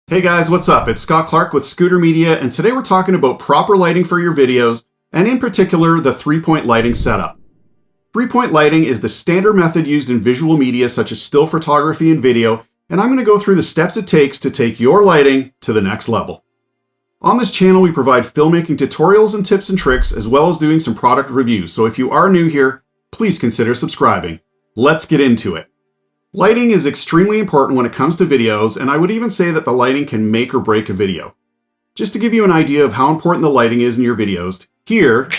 Hey guys, what's up? It's Scott Clark with Scooter Media, and today we're talking about proper lighting for your videos, and in particular, the three-point lighting setup. Three-point lighting is the standard method used in visual media such as still photography and video, and I'm going to go through the steps it takes to take your lighting to the next level. On this channel, we provide filmmaking tutorials and tips and tricks, as well as doing some product reviews, so if you are new here, please consider subscribing. Let's get into it. Lighting is extremely important when it comes to videos, and I would even say that the lighting can make or break a video. Just to give you an idea of how important the lighting is in your videos, here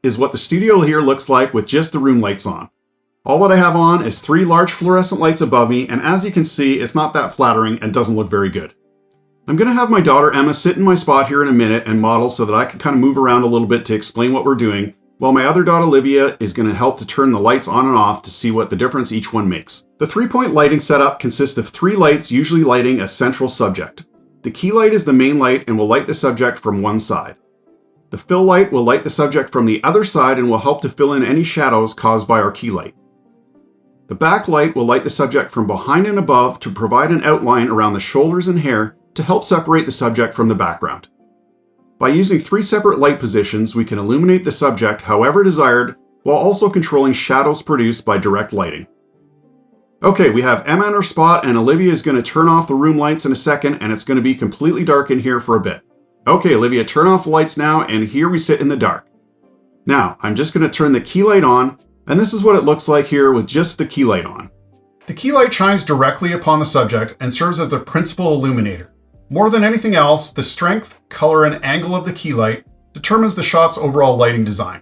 is what the studio here looks like with just the room lights on. All that I have on is 3 large fluorescent lights above me, and as you can see, it's not that flattering and doesn't look very good. I'm going to have my daughter Emma sit in my spot here in a minute and model so that I can kind of move around a little bit to explain what we're doing, while my other daughter Olivia is going to help to turn the lights on and off to see what the difference each one makes. The three-point lighting setup consists of 3 lights usually lighting a central subject. The key light is the main light and will light the subject from one side. The fill light will light the subject from the other side and will help to fill in any shadows caused by our key light. The back light will light the subject from behind and above to provide an outline around the shoulders and hair to help separate the subject from the background. By using 3 separate light positions, we can illuminate the subject however desired, while also controlling shadows produced by direct lighting. Okay, we have Emma in her spot, and Olivia is going to turn off the room lights in a second, and it's going to be completely dark in here for a bit. Okay, Olivia, turn off the lights now, and here we sit in the dark. Now, I'm just going to turn the key light on, and this is what it looks like here with just the key light on. The key light shines directly upon the subject and serves as the principal illuminator. More than anything else, the strength, color, and angle of the key light determines the shot's overall lighting design.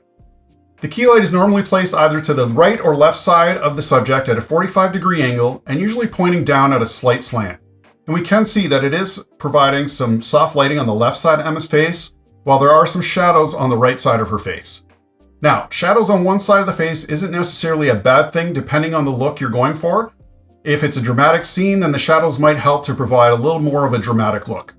The key light is normally placed either to the right or left side of the subject at a 45-degree angle and usually pointing down at a slight slant. And we can see that it is providing some soft lighting on the left side of Emma's face, while there are some shadows on the right side of her face. Now, shadows on one side of the face isn't necessarily a bad thing depending on the look you're going for. If it's a dramatic scene, then the shadows might help to provide a little more of a dramatic look.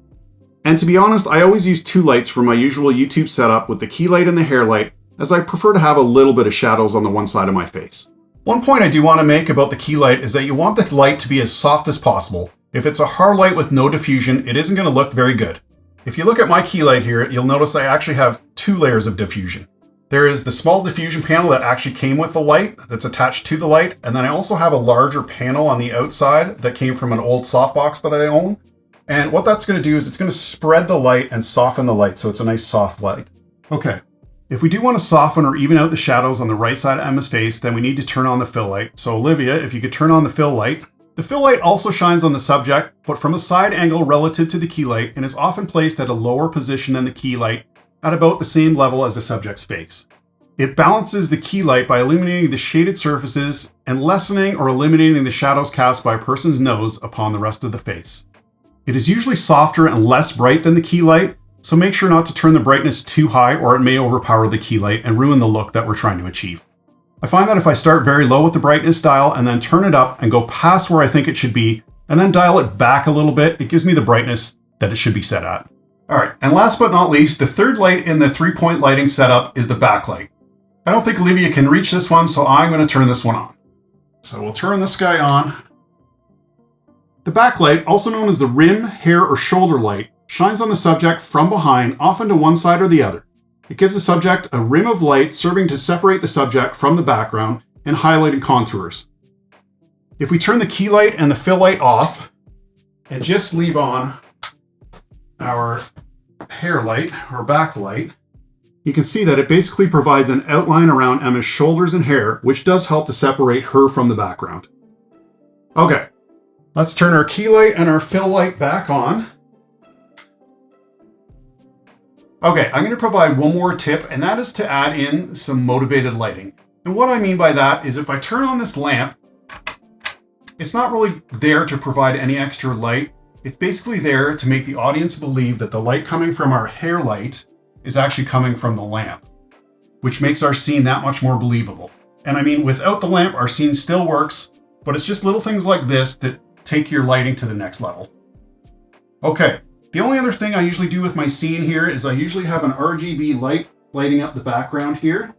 And to be honest, I always use 2 lights for my usual YouTube setup with the key light and the hair light, as I prefer to have a little bit of shadows on the one side of my face. One point I do want to make about the key light is that you want the light to be as soft as possible. If it's a hard light with no diffusion, it isn't going to look very good. If you look at my key light here, you'll notice I actually have 2 layers of diffusion. There is the small diffusion panel that actually came with the light that's attached to the light, and then I also have a larger panel on the outside that came from an old softbox that I own. And what that's going to do is it's going to spread the light and soften the light, so it's a nice soft light. Okay, if we do want to soften or even out the shadows on the right side of Emma's face, then we need to turn on the fill light. So Olivia, if you could turn on the fill light. The fill light also shines on the subject, but from a side angle relative to the key light, and is often placed at a lower position than the key light, at about the same level as the subject's face. It balances the key light by illuminating the shaded surfaces and lessening or eliminating the shadows cast by a person's nose upon the rest of the face. It is usually softer and less bright than the key light, so make sure not to turn the brightness too high or it may overpower the key light and ruin the look that we're trying to achieve. I find that if I start very low with the brightness dial and then turn it up and go past where I think it should be, and then dial it back a little bit, it gives me the brightness that it should be set at. Alright, and last but not least, the third light in the 3-point lighting setup is the backlight. I don't think Olivia can reach this one, so I'm going to turn this one on. So we'll turn this guy on. The backlight, also known as the rim, hair, or shoulder light, shines on the subject from behind, often to one side or the other. It gives the subject a rim of light serving to separate the subject from the background and highlighting contours. If we turn the key light and the fill light off and just leave on our hair light or backlight, you can see that it basically provides an outline around Emma's shoulders and hair, which does help to separate her from the background. Okay, let's turn our key light and our fill light back on. Okay, I'm going to provide one more tip, and that is to add in some motivated lighting. And what I mean by that is if I turn on this lamp, it's not really there to provide any extra light. It's basically there to make the audience believe that the light coming from our hair light is actually coming from the lamp, which makes our scene that much more believable. And I mean, without the lamp, our scene still works, but it's just little things like this that take your lighting to the next level. Okay, the only other thing I usually do with my scene here is I usually have an RGB light lighting up the background here.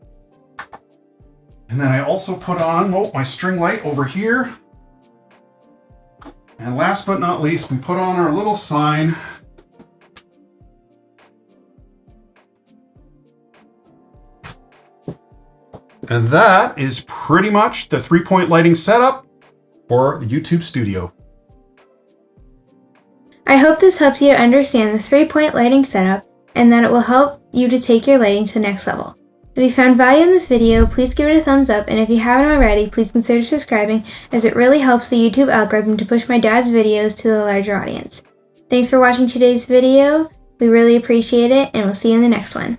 And then I also put on my string light over here. And last but not least, we put on our little sign. And that is pretty much the 3-point lighting setup for the YouTube Studio. I hope this helps you to understand the 3-point lighting setup and that it will help you to take your lighting to the next level. If you found value in this video, please give it a thumbs up, and if you haven't already, please consider subscribing, as it really helps the YouTube algorithm to push my dad's videos to the larger audience. Thanks for watching today's video. We really appreciate it, and we'll see you in the next one.